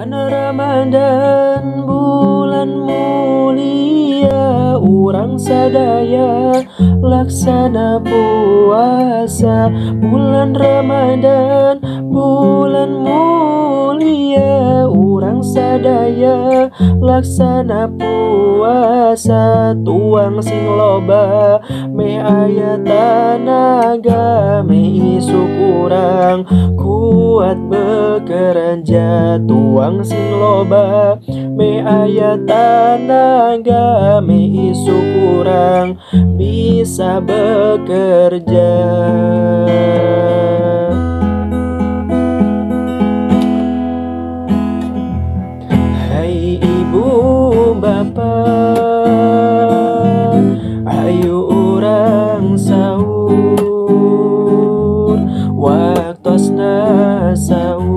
Karena Ramadan bulan mulia, urang sadaya laksana puasa. Bulan Ramadan bulan mulia, urang sadaya laksana puasa. Tuang sing loba me aya tanaga, me isuk urang kuat bekerja. Tuang sing loba me aya tanaga, me isuk urang bisa bekerja. Hai ibu bapak, ayo urang sahur, waktosna sahur,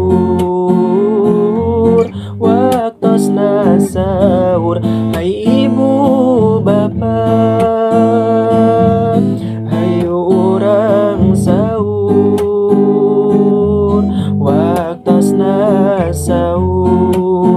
waktosna sahur. Hai ibu bapak, ayo urang sahur, waktosna sahur,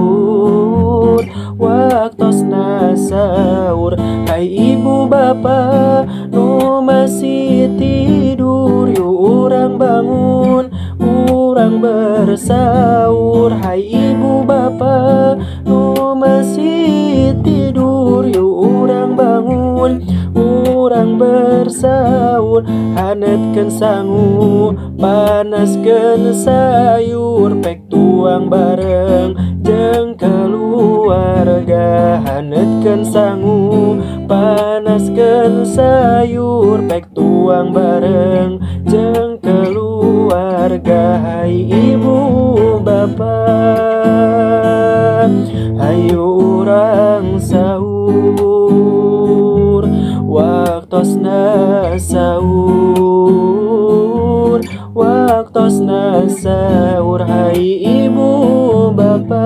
waktosna sahur. Hai ibu bapak nu masih tidur, yuk urang bangun, urang bersaur. Hai ibu bapak nu masih tidur, yuk urang bangun, urang bersaur. Hanetkeun sangu, panaskeun sayur, pek tuang bareng jeung keluarga. Hanetkeun sangu, panaskeun sayur, pek tuang bareng jeung keluarga. Hai ibu bapak, ayo urang sahur, waktosna sahur, waktosna sahur. Hai ibu bapak,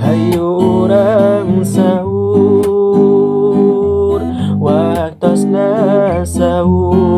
ayo urang sahur, waktosna sahur,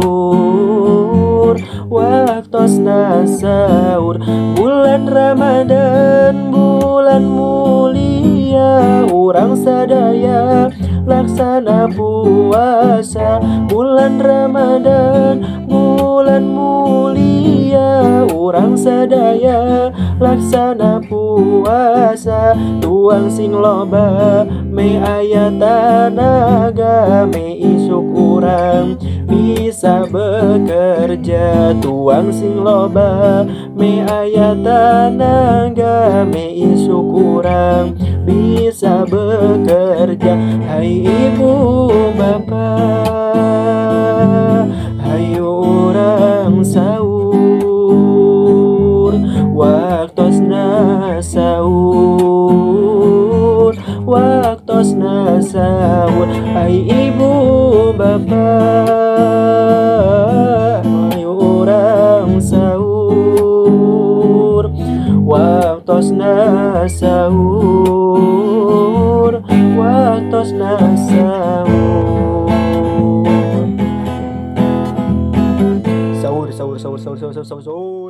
waktosna sahur. Bulan Ramadan bulan mulia, urang sadaya laksana puasa. Bulan Ramadan bulan mulia, urang sadaya laksana puasa. Tuang sing loba me aya tanaga, me isuk urang bisa bekerja. Tuang sing loba me aya tanaga, me isuk urang bisa bekerja. Hai ibu bapak, ayo urang sahur, waktosna sahur, waktosna sahur. Hai ibu bapak, ayo urang sahur, waktosna sahur, waktosna sahur. Sahur, sahur, sahur, sahur, sahur, sahur, sahur.